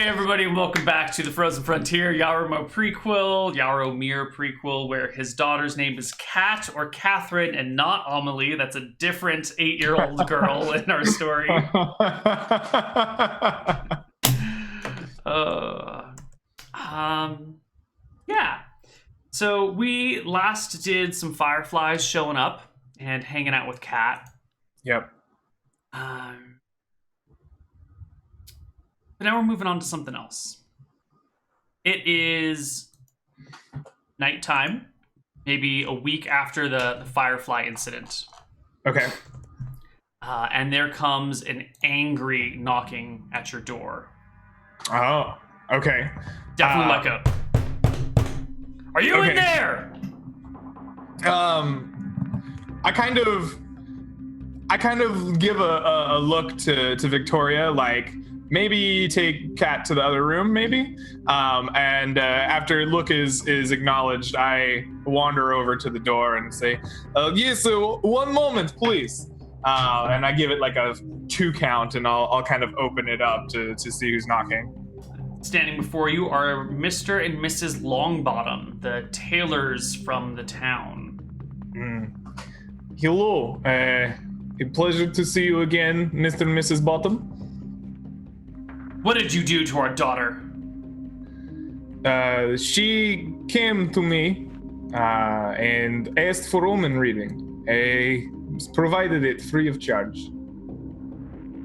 Hey everybody, and welcome back to the Frozen Frontier Yaromir prequel, where his daughter's name is Kat or Catherine and not Amelie. That's a different 8-year-old girl in our story. Yeah. So we last did some fireflies showing up and hanging out with Kat. Yep. But now we're moving on to something else. It is nighttime, maybe a week after the Firefly incident. Okay. And there comes an angry knocking at your door. Oh, okay. Definitely like a, are you in there? I kind of give a look to Victoria, like, maybe take Kat to the other room, maybe. And after look is acknowledged, I wander over to the door and say, yes, so one moment, please. And I give it like a 2 count, and I'll kind of open it up to see who's knocking. Standing before you are Mr. and Mrs. Longbottom, the tailors from the town. Hello. A pleasure to see you again, Mr. and Mrs. Bottom. What did you do to our daughter? She came to me and asked for omen reading. I provided it free of charge.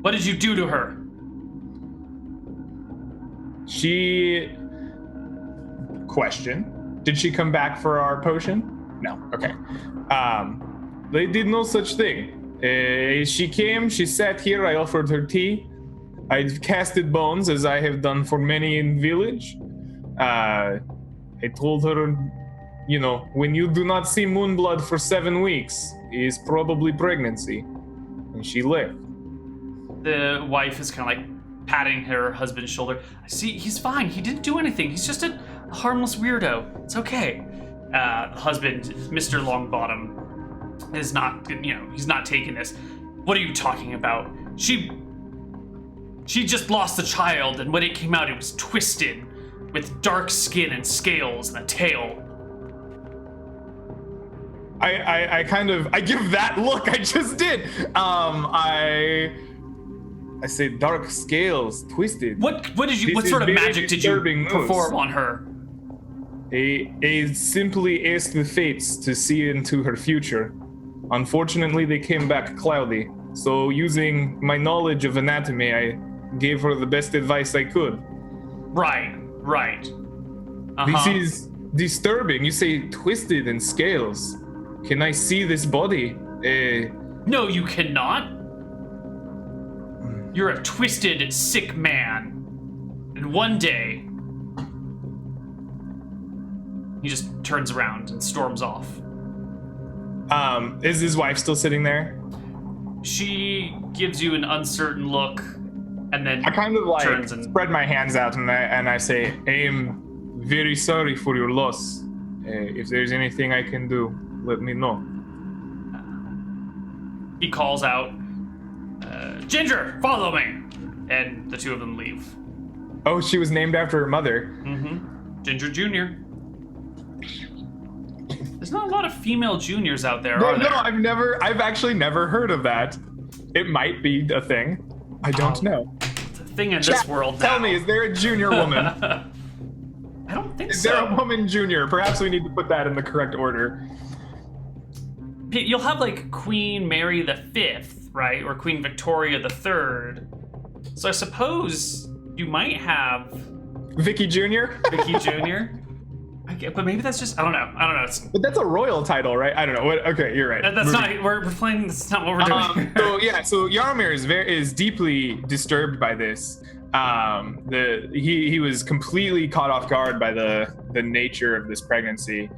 What did you do to her? Question. Did she come back for our potion? No. Okay. They did no such thing. She came, she sat here, I offered her tea. I casted bones, as I have done for many in village. I told her, you know, when you do not see Moonblood for 7 weeks, it is probably pregnancy. And she left. The wife is kind of like patting her husband's shoulder. See, he's fine. He didn't do anything. He's just a harmless weirdo. It's okay. Husband, Mr. Longbottom, is not, he's not taking this. What are you talking about? She just lost the child, and when it came out, it was twisted, with dark skin and scales and a tail. I give that look I just did. I say dark scales, twisted. What sort of magic did you perform on her? I simply asked the fates to see into her future. Unfortunately, they came back cloudy. So using my knowledge of anatomy, I gave her the best advice I could. Right. This is disturbing. You say twisted and scales. Can I see this body? No, you cannot. You're a twisted, sick man. And one day, he just turns around and storms off. Is his wife still sitting there? She gives you an uncertain look, and then I kind of like turns and spread my hands out, and I say, I am very sorry for your loss. If there's anything I can do, let me know. He calls out, Ginger, follow me! And the two of them leave. Oh, she was named after her mother. Mm-hmm. Ginger Jr. There's not a lot of female juniors out there, are there? No, I've actually never heard of that. It might be a thing. I don't know. It's a thing in this world now. Tell me, is there a junior woman? I don't think Is so. there a woman junior? Perhaps we need to put that in the correct order. You'll have like Queen Mary V, right? Or Queen Victoria III. So I suppose you might have Vicky Jr.? Vicky Jr. But maybe that's just, I don't know. But that's a royal title, right? I don't know. Okay, you're right. That's not, we're playing, that's not what we're doing. So Yaromir is deeply disturbed by this. He was completely caught off guard by the nature of this pregnancy.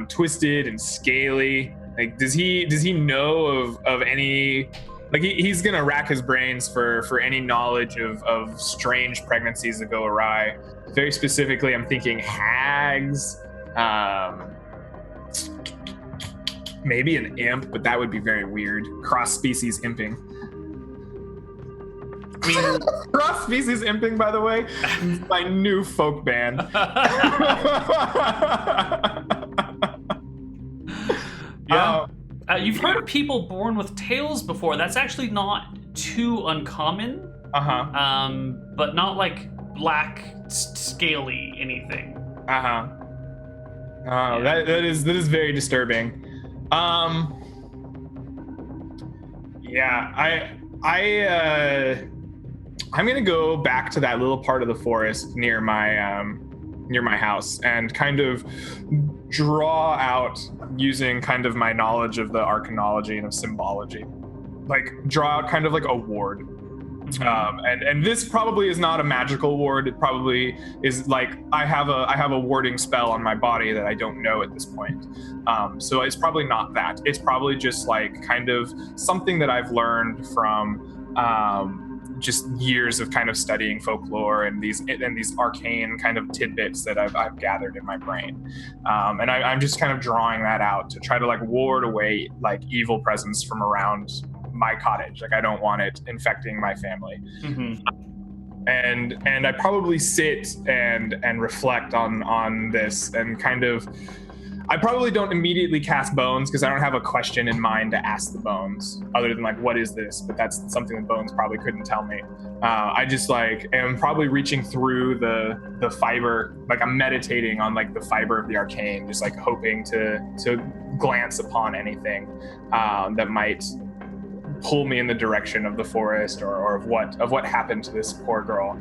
Twisted and scaly. Like, does he know of any, like he's gonna rack his brains for any knowledge of strange pregnancies that go awry. Very specifically, I'm thinking hags, maybe an imp, but that would be very weird. Cross-species imping. I mean, Cross-species imping, by the way, is my new folk band. yeah. You've heard of people born with tails before. That's actually not too uncommon. But not like black, scaly anything. That is very disturbing. Yeah, I'm gonna go back to that little part of the forest near my house and kind of draw out, using kind of my knowledge of the arcanology and of symbology, like draw out kind of like a ward. And this probably is not a magical ward. It probably is like I have a warding spell on my body that I don't know at this point. So it's probably not that. It's probably just like kind of something that I've learned from just years of kind of studying folklore and these arcane kind of tidbits that I've gathered in my brain. And I'm just kind of drawing that out to try to like ward away like evil presence from around my cottage. Like I don't want it infecting my family. And I probably sit and reflect on this and kind of, I probably don't immediately cast bones because I don't have a question in mind to ask the bones other than like, what is this? But that's something the bones probably couldn't tell me. I just like am probably reaching through the fiber, like I'm meditating on like the fiber of the arcane, just like hoping to glance upon anything that might pull me in the direction of the forest or of what happened to this poor girl.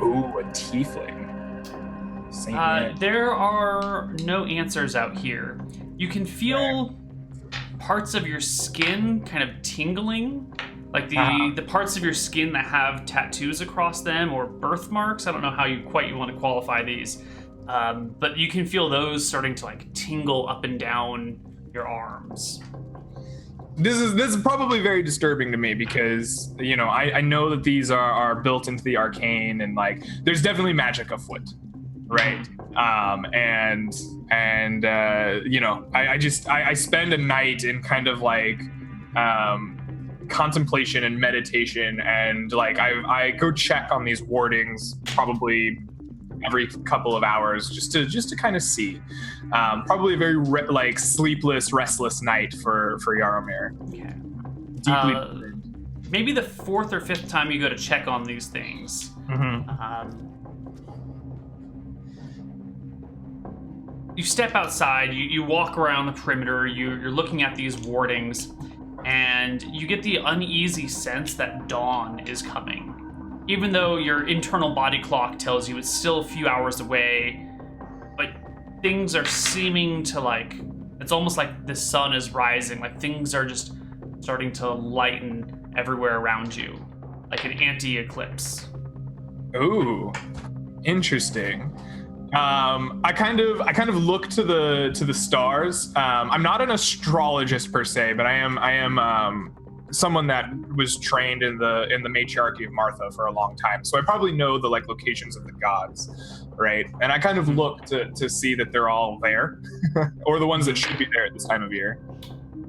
Ooh, a tiefling. There are no answers out here. You can feel parts of your skin kind of tingling, like the parts of your skin that have tattoos across them or birthmarks. I don't know how you want to qualify these. But you can feel those starting to like tingle up and down your arms. This is probably very disturbing to me because, you know, I know that these are built into the arcane and like there's definitely magic afoot, right? You know, I spend a night in kind of like contemplation and meditation, and like I go check on these wardings probably every couple of hours just to kind of see. Probably a very sleepless, restless night for Yaromir. Okay. Deeply. Maybe the fourth or fifth time you go to check on these things. You step outside. You walk around the perimeter. You're looking at these wardings, and you get the uneasy sense that dawn is coming. Even though your internal body clock tells you it's still a few hours away, but things are seeming to like, it's almost like the sun is rising, like things are just starting to lighten everywhere around you, like an anti-eclipse. Ooh, interesting. I kind of look to the stars. I'm not an astrologist per se, but I am someone that was trained in the matriarchy of Martha for a long time, so I probably know the like locations of the gods, right? And I kind of look to see that they're all there, or the ones that should be there at this time of year.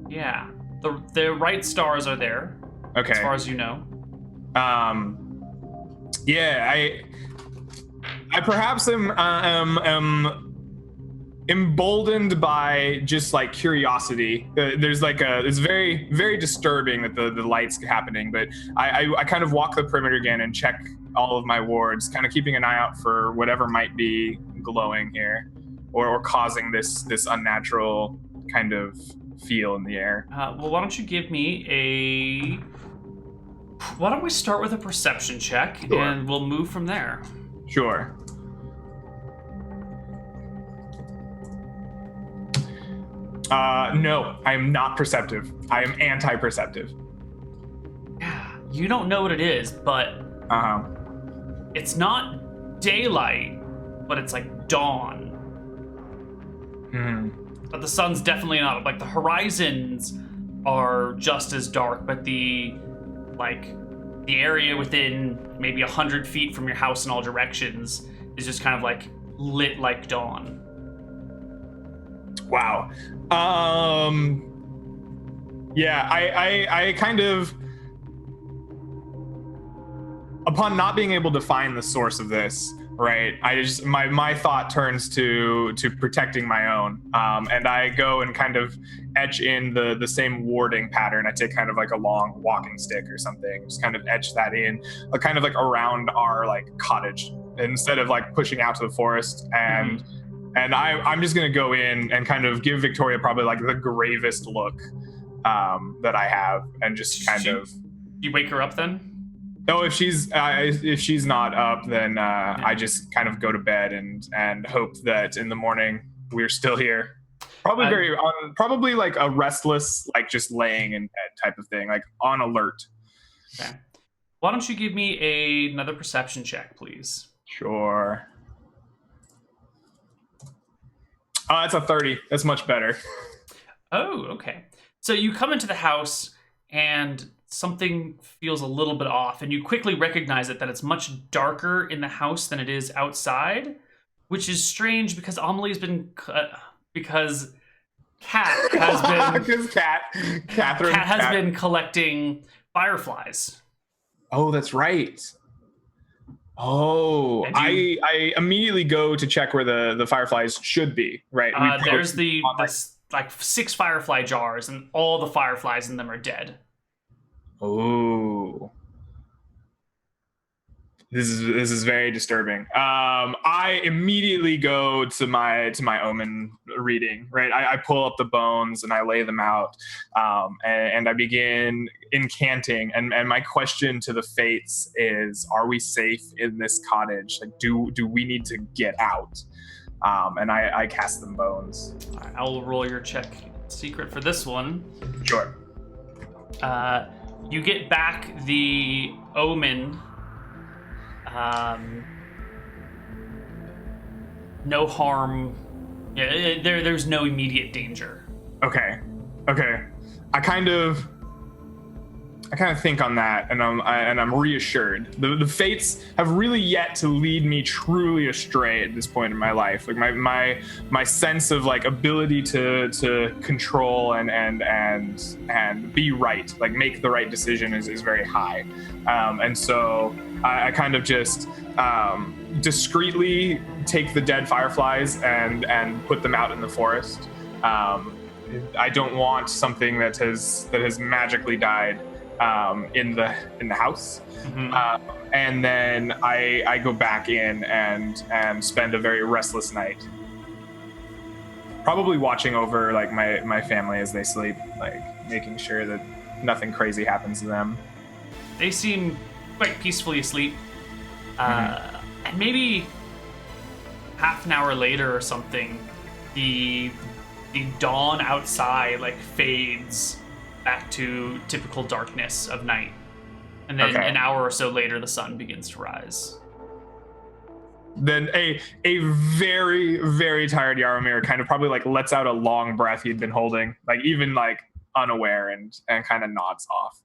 Yeah, the right stars are there. Okay. As far as you know. Yeah, I perhaps am emboldened by just like curiosity. There's like it's very, very disturbing that the light's happening, but I kind of walk the perimeter again and check all of my wards, kind of keeping an eye out for whatever might be glowing here or causing this unnatural kind of feel in the air. Well, why don't you give me why don't we start with a perception check, Sure. And we'll move from there. Sure. No, I am not perceptive. I am anti-perceptive. Yeah, you don't know what it is, but it's not daylight, but it's like dawn. But the sun's definitely not, like the horizons are just as dark, but the area within maybe 100 feet from your house in all directions is just kind of like lit like dawn. Wow. Yeah, I kind of, upon not being able to find the source of this, right, I just my thought turns to protecting my own, and I go and kind of etch in the same warding pattern. I take kind of like a long walking stick or something, just kind of etch that in, kind of like around our like cottage, instead of like pushing out to the forest. And I'm just gonna go in and kind of give Victoria probably like the gravest look that I have, and just kind of. You wake her up then? Oh, if she's not up, then I just kind of go to bed and hope that in the morning we're still here. Probably probably like a restless, like just laying in bed type of thing, like on alert. Okay. Why don't you give me another perception check, please? Sure. Oh, that's a 30. That's much better. Oh, okay. So you come into the house and something feels a little bit off, and you quickly recognize that it's much darker in the house than it is outside, which is strange because Amelie's been because Cat has been because Catherine has been collecting fireflies. Oh, that's right. Oh, I immediately go to check where the fireflies should be. Right. There's like 6 firefly jars, and all the fireflies in them are dead. Oh, this is very disturbing. I immediately go to my omen reading. Right, I pull up the bones and I lay them out, and I begin incanting. And my question to the fates is: are we safe in this cottage? Like, do we need to get out? And I cast them bones. I will roll your check secret for this one. Sure. You get back the omen. No harm. Yeah, there's no immediate danger. Okay. I kind of think on that, and I'm reassured. The fates have really yet to lead me truly astray at this point in my life. Like my sense of like ability to control and be right, like make the right decision is very high, and so I kind of just discreetly take the dead fireflies and put them out in the forest. I don't want something that has magically died in the house. Mm-hmm. And then I go back in and spend a very restless night, probably watching over like my family as they sleep, like making sure that nothing crazy happens to them. They seem quite peacefully asleep. And maybe half an hour later or something, the dawn outside like fades back to typical darkness of night, and then an hour or so later the sun begins to rise. Then a very, very tired Yaromir kind of probably like lets out a long breath he'd been holding, like even like unaware, and kind of nods off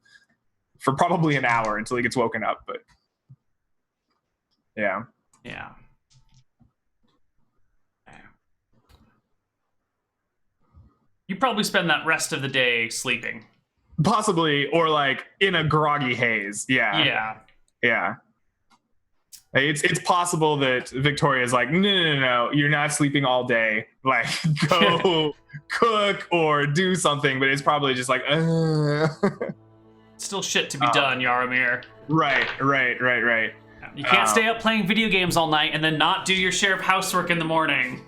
for probably an hour until he gets woken up. But yeah. You probably spend that rest of the day sleeping. Possibly, or like in a groggy haze. Yeah. It's possible that Victoria's like, no, you're not sleeping all day. Like, go cook or do something. But it's probably just like, Still shit to be done, Yaromir. Right. You can't stay up playing video games all night and then not do your share of housework in the morning.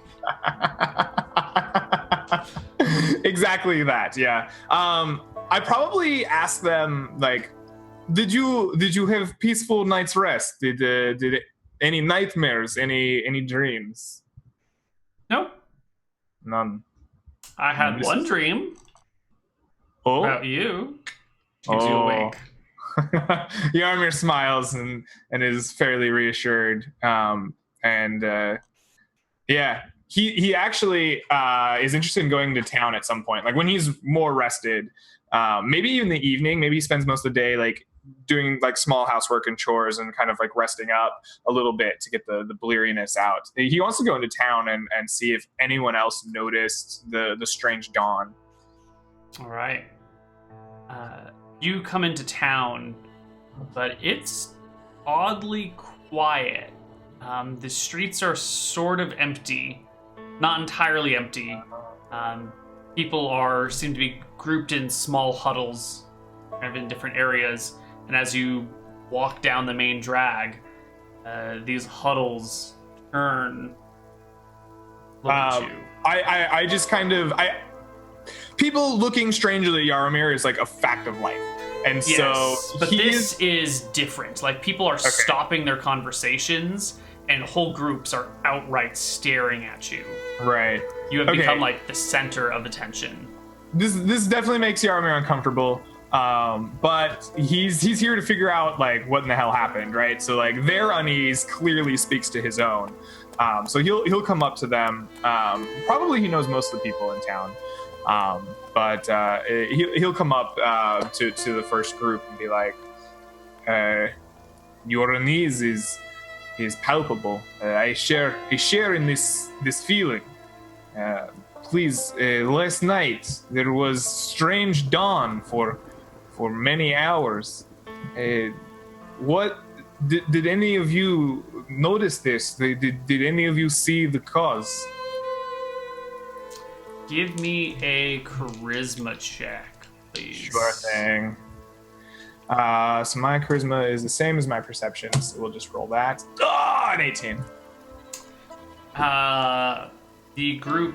Exactly that. Yeah. I probably asked them like, did you have peaceful night's rest? Did any nightmares, any dreams? No. None. I had one dream about you. Keeps you awake. Yaromir smiles and is fairly reassured. He actually is interested in going to town at some point, like when he's more rested. Maybe even the evening. Maybe he spends most of the day like doing like small housework and chores and kind of like resting up a little bit to get the bleariness out. He wants to go into town and see if anyone else noticed the strange dawn. All right. You come into town, but it's oddly quiet. The streets are sort of empty, not entirely empty. People seem to be grouped in small huddles, kind of in different areas. And as you walk down the main drag, these huddles turn. Look at you. I just kind of people looking strangely at Yaromir is like a fact of life. And yes, so but this is different. Like, people are stopping their conversations, and whole groups are outright staring at you. Right. You have become like the center of attention. This definitely makes Yaromir uncomfortable. But he's here to figure out like what in the hell happened, right? So like their unease clearly speaks to his own. So he'll come up to them. Probably he knows most of the people in town. But he'll come up to the first group and be like, "Your unease is palpable. I share in this feeling. Please, last night there was strange dawn for many hours. What did any of you notice this? Did any of you see the cause?" Give me a charisma check, please. Sure thing. So my charisma is the same as my perception, so we'll just roll that. An 18. The group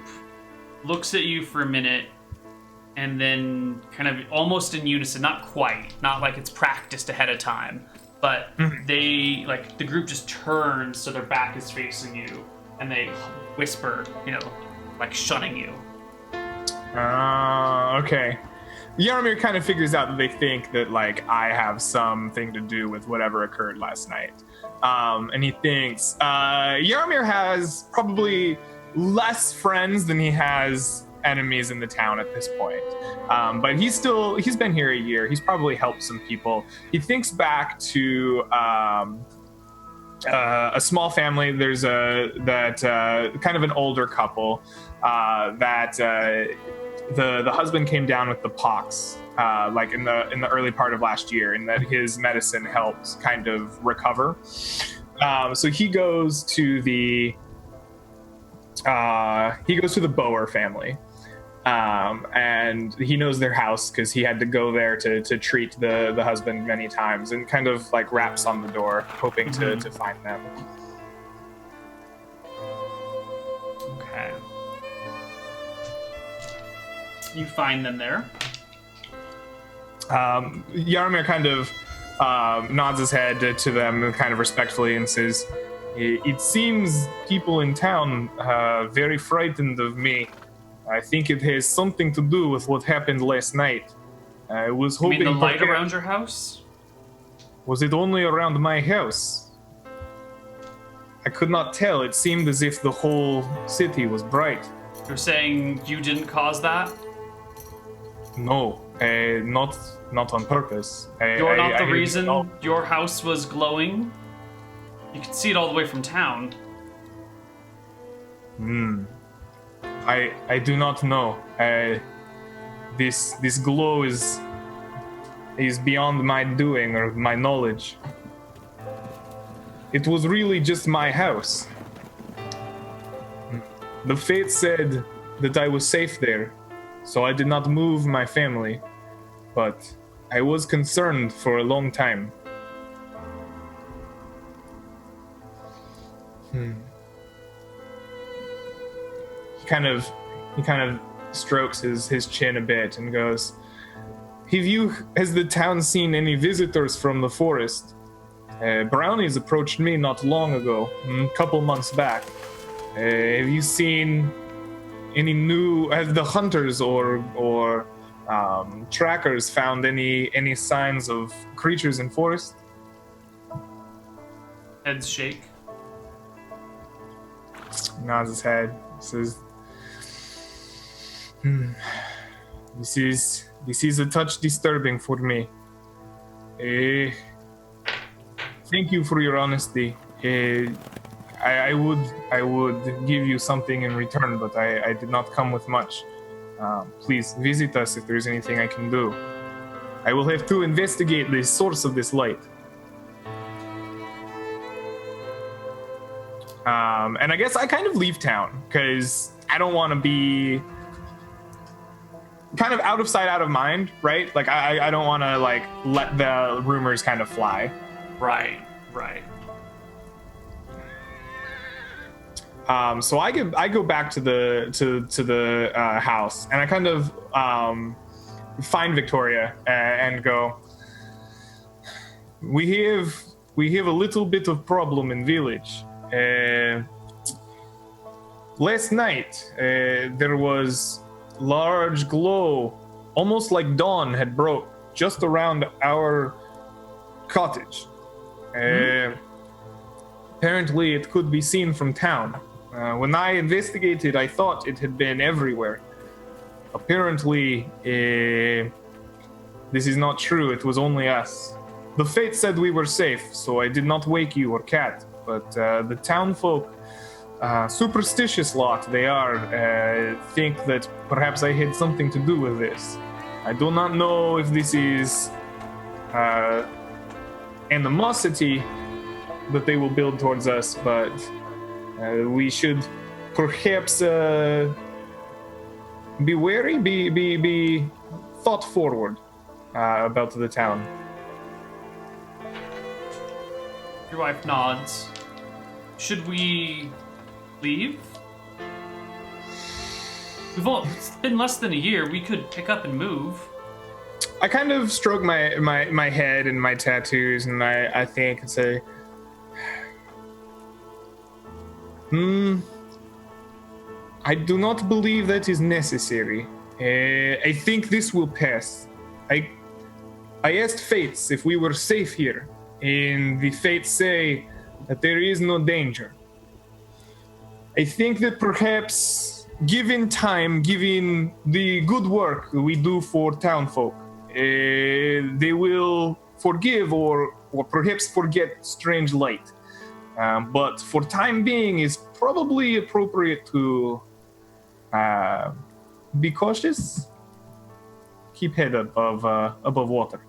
looks at you for a minute, and then kind of almost in unison, not quite, not like it's practiced ahead of time, but they, like, the group just turns so their back is facing you, and they whisper, like shunning you. Okay. Yaromir kind of figures out that they think that, like, I have something to do with whatever occurred last night. And he thinks, Yaromir has probably less friends than he has enemies in the town at this point. But he's been here a year. He's probably helped some people. He thinks back to a small family. There's kind of an older couple that the husband came down with the pox like in the early part of last year, and that his medicine helped kind of recover. So he goes to the Boer family. And he knows their house because he had to go there to treat the husband many times, and kind of like raps on the door hoping to find them. Okay. You find them there. Yaromir kind of nods his head to them kind of respectfully and says, "It seems people in town are very frightened of me. I think it has something to do with what happened last night. I was hoping..." You mean the light around your house? Was it only around my house? I could not tell. It seemed as if the whole city was bright. You're saying you didn't cause that? No, not on purpose. You're not the reason your house was glowing? You could see it all the way from town. I do not know. This glow is beyond my doing or my knowledge. It was really just my house. The fate said that I was safe there, so I did not move my family. But I was concerned for a long time. He kind of strokes his chin a bit and goes, "Has the town seen any visitors from the forest? Brownies approached me not long ago, a couple months back. Have you seen any have the hunters or trackers found any signs of creatures in forest?" Heads shake. Nods his head. Says, This is a touch disturbing for me. Thank you for your honesty. I would give you something in return, but I did not come with much. Please visit us if there's anything I can do. I will have to investigate the source of this light. And I guess I kind of leave town because I don't want to be kind of out of sight, out of mind, right? Like I don't want to like let the rumors kind of fly. Right. So I go back to the house, and I kind of find Victoria and go. We have a little bit of problem in village. Last night there was large glow, almost like dawn had broke just around our cottage. Apparently it could be seen from town. When I investigated, I thought it had been everywhere. Apparently, this is not true. It was only us. The Fate said we were safe, so I did not wake you or Cat. But the town folk, superstitious lot they are, think that perhaps I had something to do with this. I do not know if this is animosity that they will build towards us, but we should perhaps be wary, be thought forward about the town. Your wife nods. Should we leave? It's been less than a year. We could pick up and move. I kind of stroke my head and my tattoos, and I think and say, I do not believe that is necessary. I think this will pass. I asked Fates if we were safe here, and the Fates say that there is no danger. I think that perhaps, given time, given the good work we do for townfolk, they will forgive or perhaps forget strange light. But for time being, it's probably appropriate to be cautious, keep head above water.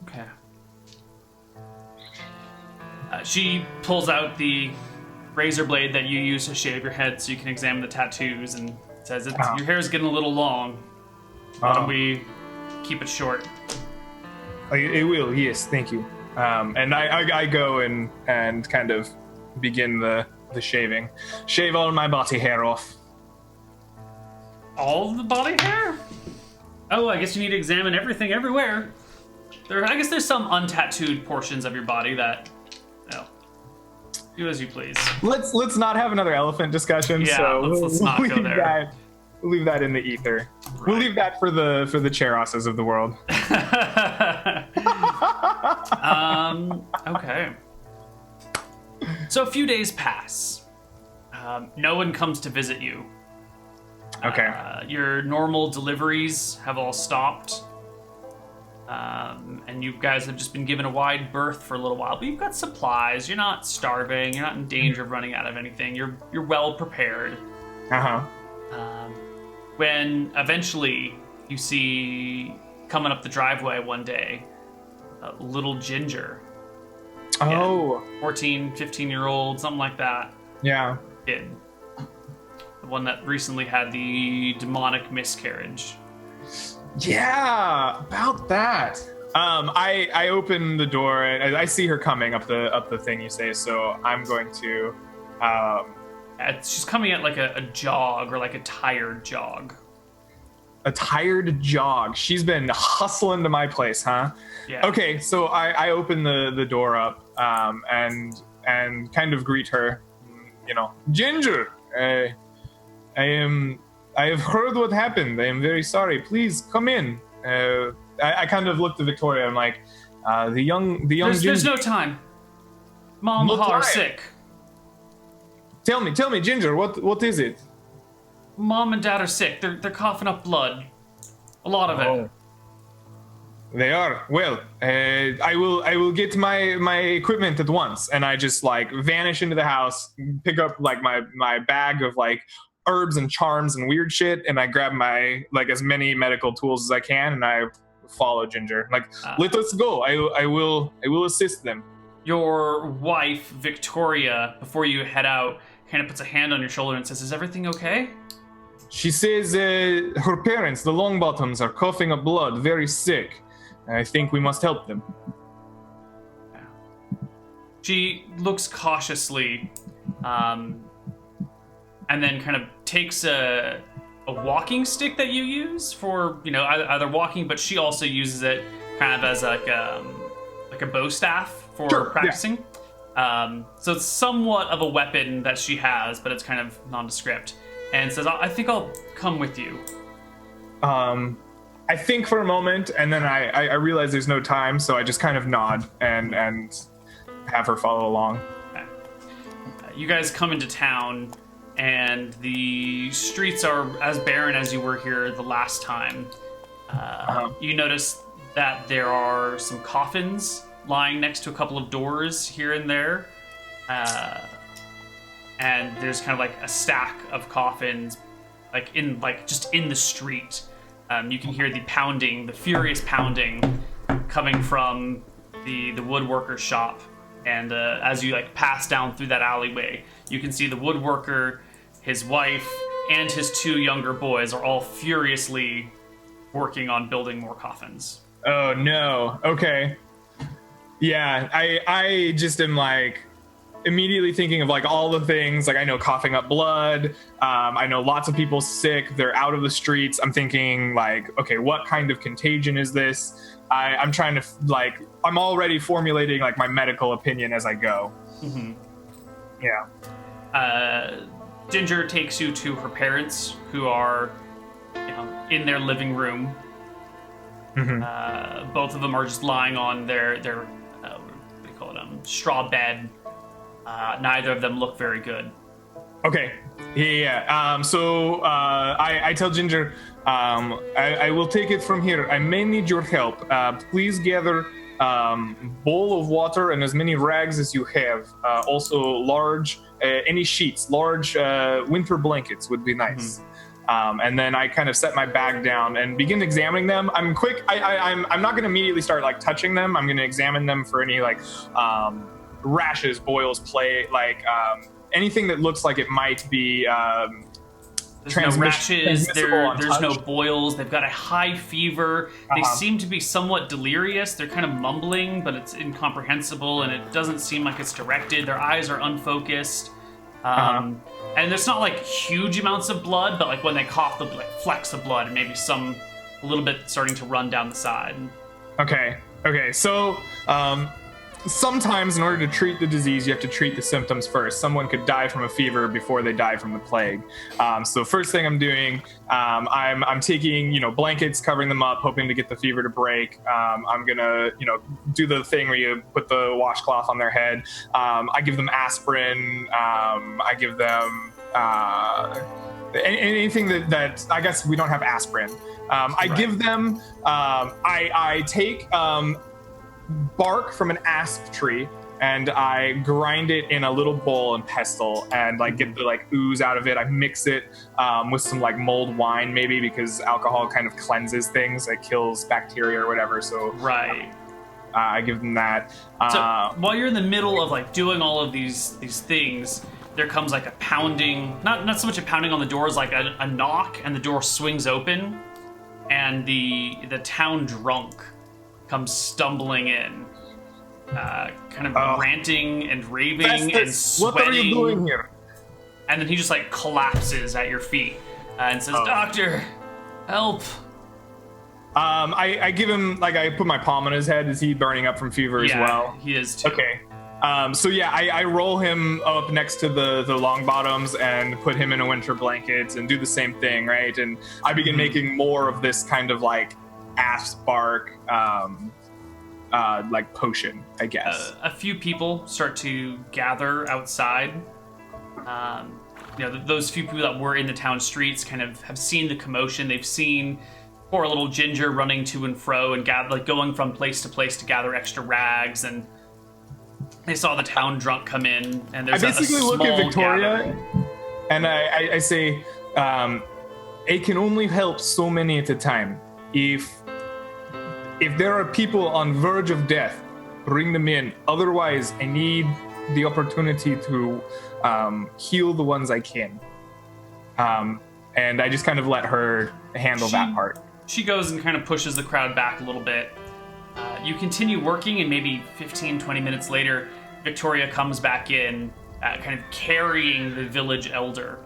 Okay. She pulls out the razor blade that you use to shave your head so you can examine the tattoos and says, your hair is getting a little long. Why don't we keep it short? It will, yes, thank you. And I go and kind of begin the shaving. Shave all my body hair off. All the body hair? Oh, I guess you need to examine everything everywhere. I guess there's some untattooed portions of your body that, do as you please. Let's not have another elephant discussion. Yeah, so let's not go there. We'll leave that in the ether. Right. We'll leave that for the Cherosses of the world. Okay. So a few days pass. No one comes to visit you. Okay. Your normal deliveries have all stopped. And you guys have just been given a wide berth for a little while, but you've got supplies. You're not starving. You're not in danger of running out of anything. You're well prepared. When eventually you see coming up the driveway one day, a little Ginger. Oh. 14, 15-year-old, something like that. Yeah. Kid. The one that recently had the demonic miscarriage. Yeah, about that. I open the door and I see her coming up the thing you say, so I'm going to She's coming at like a jog or like a tired jog. A tired jog. She's been hustling to my place, huh? Yeah. Okay, so I open the door up and kind of greet her. Ginger, I have heard what happened. I am very sorry. Please come in. I kind of looked to Victoria. I'm like, the young Ginger. There's no time. Mom and Pa are sick. Tell me, Ginger, what is it? Mom and Dad are sick. They're coughing up blood. A lot of it. They are. Well, I will get my equipment at once, and I just like vanish into the house, pick up like my bag of like herbs and charms and weird shit, and I grab my like as many medical tools as I can, and I follow Ginger. Like, let us go. I will assist them. Your wife, Victoria, before you head out, kind of puts a hand on your shoulder and says, "Is everything okay?" She says her parents, the Longbottoms, are coughing up blood, very sick. I think we must help them. She looks cautiously, and then kind of takes a walking stick that you use for, you know, either walking, but she also uses it kind of as like a bow staff for practicing. Yeah. So it's somewhat of a weapon that she has, but it's kind of nondescript. And says, "I think I'll come with you." I think for a moment, and then I realize there's no time, so I just kind of nod and have her follow along. Okay. You guys come into town, and the streets are as barren as you were here the last time. You notice that there are some coffins lying next to a couple of doors here and there. And there's kind of like a stack of coffins, just in the street. You can hear the pounding, the furious pounding, coming from the woodworker's shop. And as you like pass down through that alleyway, you can see the woodworker, his wife, and his two younger boys are all furiously working on building more coffins. Oh no! Okay. Yeah, I just am like immediately thinking of like all the things, like I know coughing up blood, I know lots of people sick, they're out of the streets. I'm thinking like, okay, what kind of contagion is this? I'm trying to like, I'm already formulating like my medical opinion as I go. Mm-hmm. Yeah. Ginger takes you to her parents, who are, in their living room. Mm-hmm. Both of them are just lying on their what do you call it, straw bed. Neither of them look very good. Okay. Yeah. So I tell Ginger, I will take it from here. I may need your help. Please gather bowl of water and as many rags as you have. Also large, any sheets, large winter blankets would be nice. Mm-hmm. And then I kind of set my bag down and begin examining them. I'm quick. I'm not going to immediately start like touching them. I'm going to examine them for any like rashes, boils, anything that looks like it might be there's no rashes, there's no boils. They've got a high fever. They seem to be somewhat delirious. They're kind of mumbling, but it's incomprehensible, and it doesn't seem like it's directed. Their eyes are unfocused. And there's not like huge amounts of blood, but like when they cough, they'll like flecks of blood and maybe a little bit starting to run down the side. Okay. So sometimes in order to treat the disease, you have to treat the symptoms first. Someone could die from a fever before they die from the plague. So first thing I'm doing, I'm taking, blankets, covering them up, hoping to get the fever to break. I'm gonna, do the thing where you put the washcloth on their head. I give them aspirin. I give them anything that I guess we don't have aspirin. I give them, I take bark from an asp tree and I grind it in a little bowl and pestle and like get the like ooze out of it. I mix it with some like mulled wine maybe, because alcohol kind of cleanses things, it kills bacteria or whatever. So I give them that. So while you're in the middle of like doing all of these things, there comes like a pounding, not so much a pounding on the door as like a knock, and the door swings open and the town drunk comes stumbling in, kind of ranting and raving and sweating. What are you doing here? And then he just like collapses at your feet and says, "Doctor, help!" I give him like I put my palm on his head. Is he burning up from fever as well? He is too. Okay. So yeah, I roll him up next to the Longbottoms and put him in a winter blanket and do the same thing, right? And I begin making more of this kind of like asp bark like potion, I guess. A few people start to gather outside. Those few people that were in the town streets kind of have seen the commotion. They've seen poor little Ginger running to and fro and going from place to place to gather extra rags, and they saw the town drunk come in, and there's I basically a look at small Victoria, gathering. and I say, it can only help so many at a time. If there are people on verge of death, bring them in. Otherwise, I need the opportunity to heal the ones I can. And I just kind of let her handle that part. She goes and kind of pushes the crowd back a little bit. You continue working, and maybe 15, 20 minutes later, Victoria comes back in, kind of carrying the village elder.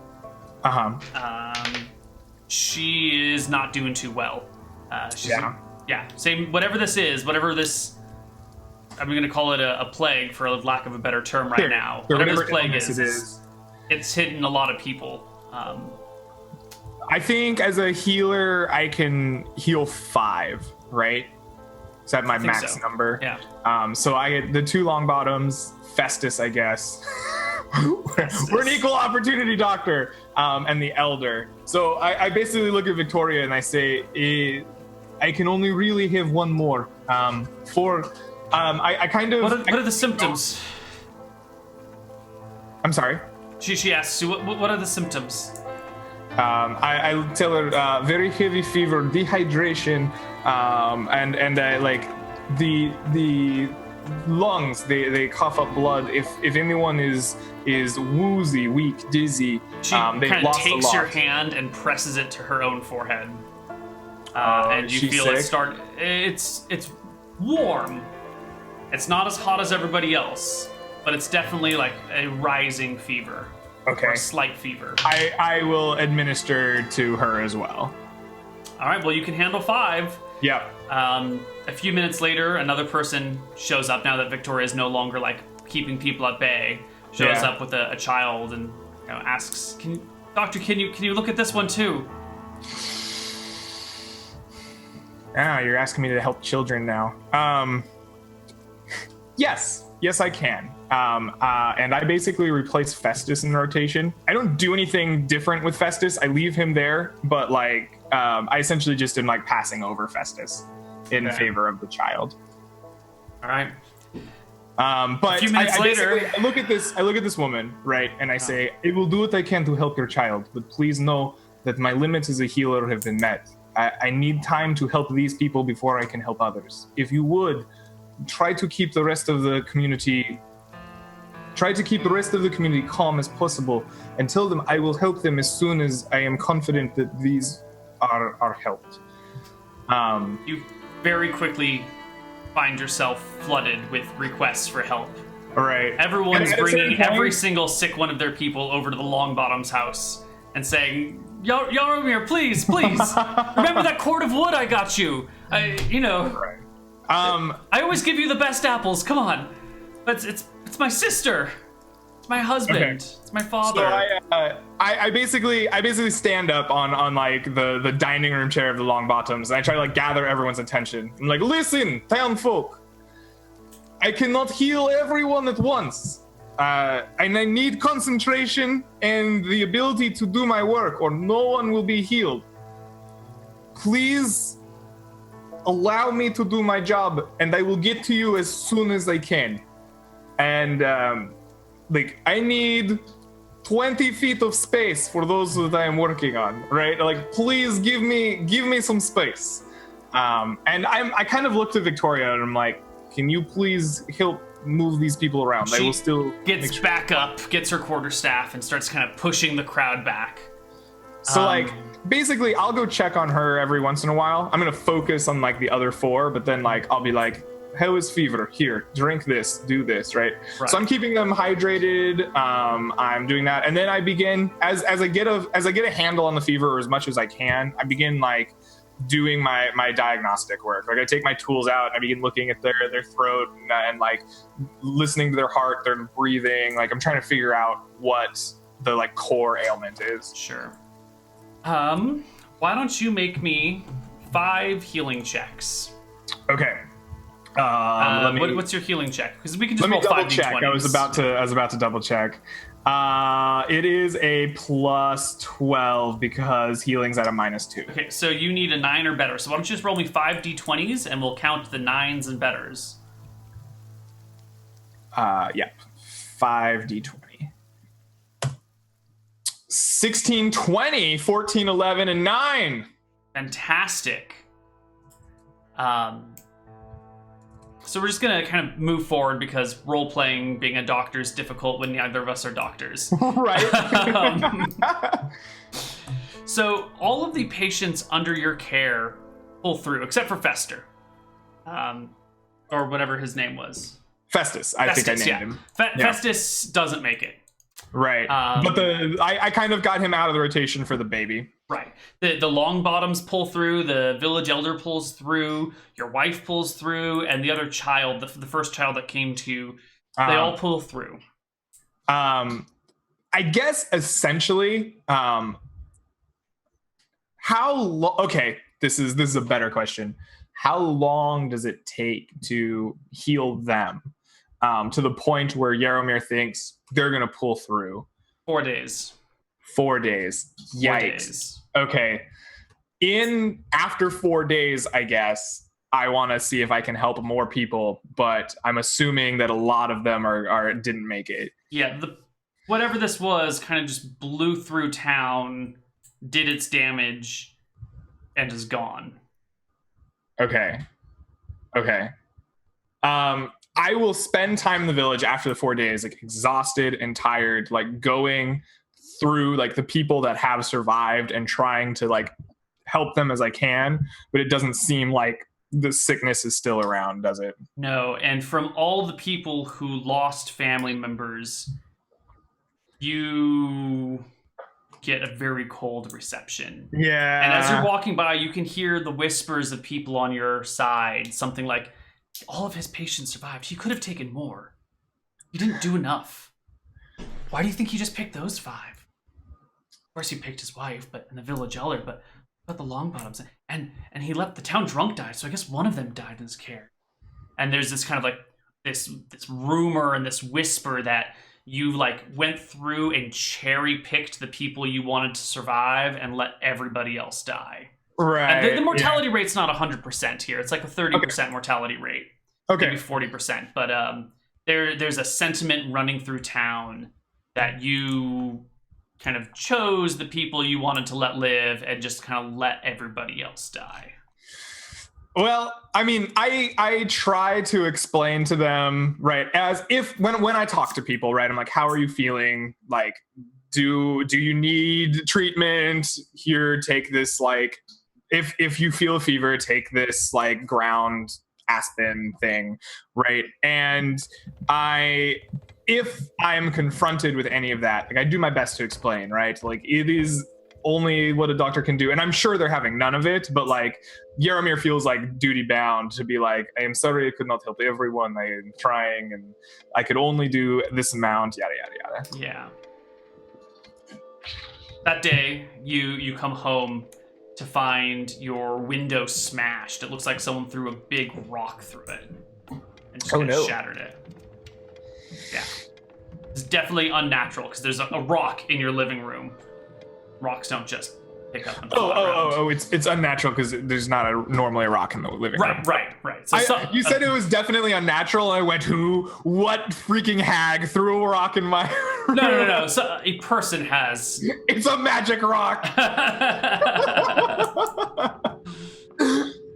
She is not doing too well. Same, whatever this is, I'm going to call it a plague, for lack of a better term right now. Whatever this plague is, it's hitting a lot of people. I think as a healer, I can heal 5, right? Is that my max number? Yeah. So I get the 2 long bottoms, Festus, I guess. We're an equal opportunity doctor, and the elder. So I basically look at Victoria and I say, I can only really have 1 more. I kind of. What are the symptoms? I'm sorry. She asks you, what are the symptoms? I tell her very heavy fever, dehydration, and like the lungs, they cough up blood. If anyone is woozy, weak, dizzy, she kind of takes your hand and presses it to her own forehead, and you feel it start. It's warm. It's not as hot as everybody else, but it's definitely like a rising fever. Okay. Or a slight fever. I will administer to her as well. All right. Well, you can handle 5. Yeah. A few minutes later, another person shows up. Now that Victoria is no longer like keeping people at bay, shows up with a child and asks, "Doctor, can you look at this one too?" You're asking me to help children now. Yes, I can. And I basically replace Festus in rotation. I don't do anything different with Festus. I leave him there, but like I essentially just am like passing over Festus in favor of the child. All right. But a few minutes later, I look at this woman, right, and I say, I will do what I can to help your child, but please know that my limits as a healer have been met. I need time to help these people before I can help others. If you would, try to keep the rest of the community calm as possible, and tell them I will help them as soon as I am confident that these are helped. You very quickly find yourself flooded with requests for help. All right. Everyone's bringing every single sick one of their people over to the Longbottom's house and saying, Yaromir, please, remember that cord of wood I got you. Right. I always give you the best apples. Come on. It's my sister. It's my husband. Okay. It's my father. So I basically stand up on like the dining room chair of the Longbottoms, and I try to like gather everyone's attention. I'm like, listen, town folk, I cannot heal everyone at once, and I need concentration and the ability to do my work, or no one will be healed. Please allow me to do my job, and I will get to you as soon as I can. And I need 20 feet of space for those that I am working on, right? Like, please give me some space. And I kind of looked at Victoria and I'm like, can you please help move these people around? She I will still gets back up, gets her quarterstaff, and starts kind of pushing the crowd back. So basically, I'll go check on her every once in a while. I'm gonna focus on like the other 4, but then like I'll be like, how is fever? Here, drink this, do this, right? So I'm keeping them hydrated. I'm doing that, and then I begin as I get a handle on the fever, or as much as I can. I begin like doing my diagnostic work. Like I take my tools out and I begin looking at their throat and like listening to their heart, their breathing. Like I'm trying to figure out what the like core ailment is. Sure. Why don't you make me 5 healing checks? Okay. What's your healing check? Because we can just let me roll double 5d20s. check. I was about to double check. It is a +12 because healing's at a -2. Okay, so you need a 9 or better. So why don't you just roll me 5d20s and we'll count the 9s and betters. Yeah. 5d20. 16, 20, 14, 11, and 9. Fantastic. So we're just gonna kind of move forward because role-playing being a doctor is difficult when neither of us are doctors. Right. So all of the patients under your care pull through, except for Fester. Or whatever his name was. Festus, I think I named him. Festus doesn't make it. Right. But I kind of got him out of the rotation for the baby. Right. The long bottoms pull through, the village elder pulls through, your wife pulls through, and the other child, the first child that came to you, they all pull through. I guess essentially, okay, this is a better question. How long does it take to heal them to the point where Jaromir thinks they're going to pull through? 4 days. 4 days. Yikes. 4 days. Okay. After 4 days, I guess I want to see if I can help more people, but I'm assuming that a lot of them didn't make it. Yeah, whatever this was kind of just blew through town, did its damage, and is gone. Okay. I will spend time in the village after the 4 days, like exhausted and tired, like going through like the people that have survived and trying to like help them as I can, but it doesn't seem like the sickness is still around, does it? No, and from all the people who lost family members, you get a very cold reception. Yeah. And as you're walking by, you can hear the whispers of people on your side. Something like, all of his patients survived. He could have taken more. He didn't do enough. Why do you think he just picked those 5? Of course he picked his wife, and the village elder, but the Longbottoms. And he let the town drunk die, so I guess one of them died in his care. And there's this kind of like, this rumor and this whisper that you like went through and cherry picked the people you wanted to survive and let everybody else die. Right. And the mortality rate's not 100% here. It's like a 30% mortality rate. Okay. Maybe 40%. But there's a sentiment running through town that you kind of chose the people you wanted to let live and just kind of let everybody else die. Well, I mean, I try to explain to them, right, as if when I talk to people, right, I'm like, how are you feeling? Like, do you need treatment? Here, take this, like, if you feel a fever, take this, like, ground aspen thing, right? And if I'm confronted with any of that, like, I do my best to explain, right? Like, it is only what a doctor can do, and I'm sure they're having none of it, but like Jaromir feels like duty bound to be like, I am sorry I could not help everyone, I am trying and I could only do this amount, yada yada yada. Yeah. That day you come home to find your window smashed. It looks like someone threw a big rock through it and just kind of shattered it. Yeah, it's definitely unnatural because there's a rock in your living room. Rocks don't just pick up and fall around. It's unnatural because there's not normally a rock in the living room. Right. So you said it was definitely unnatural. I went, what freaking hag threw a rock in my room? No. So a person has. It's a magic rock.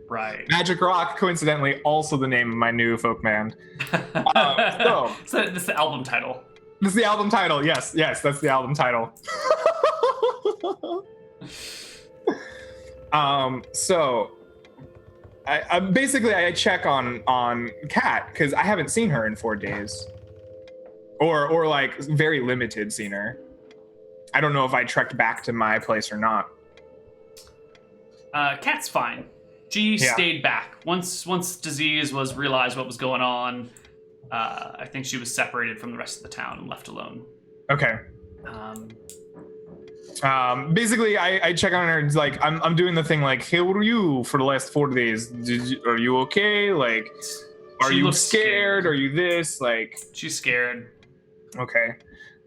Right. Magic Rock, coincidentally, also the name of my new folk band. So this is the album title. This is the album title. Yes, that's the album title. So I basically check on Kat because I haven't seen her in 4 days, or like very limited seen her. I don't know if I trekked back to my place or not. Kat's fine. She stayed back once disease was realized what was going on. I think she was separated from the rest of the town and left alone. Okay. Basically, I check on her. It's like I'm doing the thing. Like, hey, what are you for the last 4 days? Are you okay? Like, Are She you looks scared? Are you this? Like, she's scared. okay.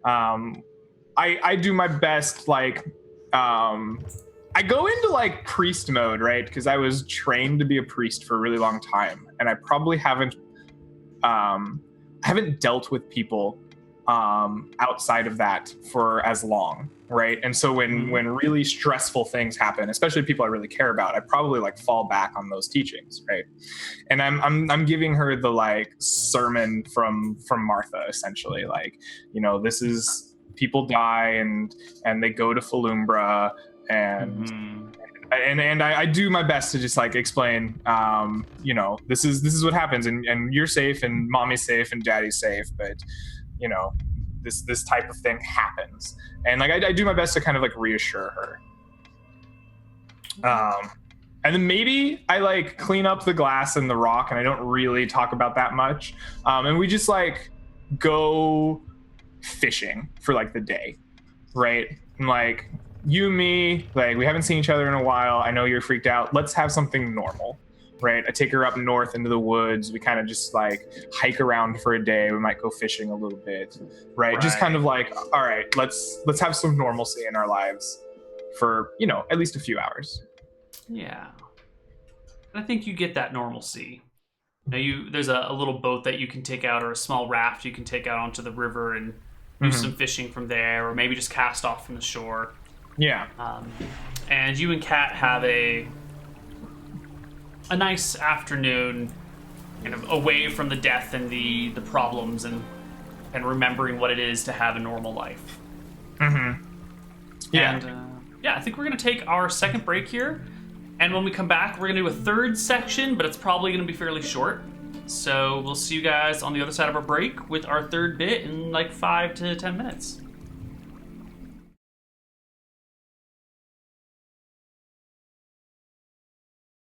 I do my best, like, I go into like priest mode, right? Because I was trained to be a priest for a really long time, and I probably haven't dealt with people outside of that for as long, right? And so when really stressful things happen, especially people I really care about, I probably like fall back on those teachings, right? And I'm giving her the like sermon from Martha, essentially, like, you know, this is people die and they go to Falumbra, and I do my best to just like explain, you know, this is what happens, and you're safe, and mommy's safe, and daddy's safe, but you know, this type of thing happens, and like I do my best to kind of like reassure her. And then maybe I like clean up the glass and the rock, and I don't really talk about that much, and we just like go fishing for like the day, right? And like, you and me, like, we haven't seen each other in a while. I know you're freaked out. Let's have something normal, right? I take her up north into the woods. We kind of just like hike around for a day. We might go fishing a little bit, right? Just kind of like, all right, let's have some normalcy in our lives for, you know, at least a few hours. Yeah. I think you get that normalcy. Now there's a little boat that you can take out, or a small raft you can take out onto the river and do some fishing from there, or maybe just cast off from the shore. Yeah. And you and Kat have a nice afternoon, kind of away from the death and the problems, and remembering what it is to have a normal life. Yeah. And I think we're going to take our second break here. And when we come back, we're going to do a third section, but it's probably going to be fairly short. So we'll see you guys on the other side of our break with our third bit in like 5 to 10 minutes.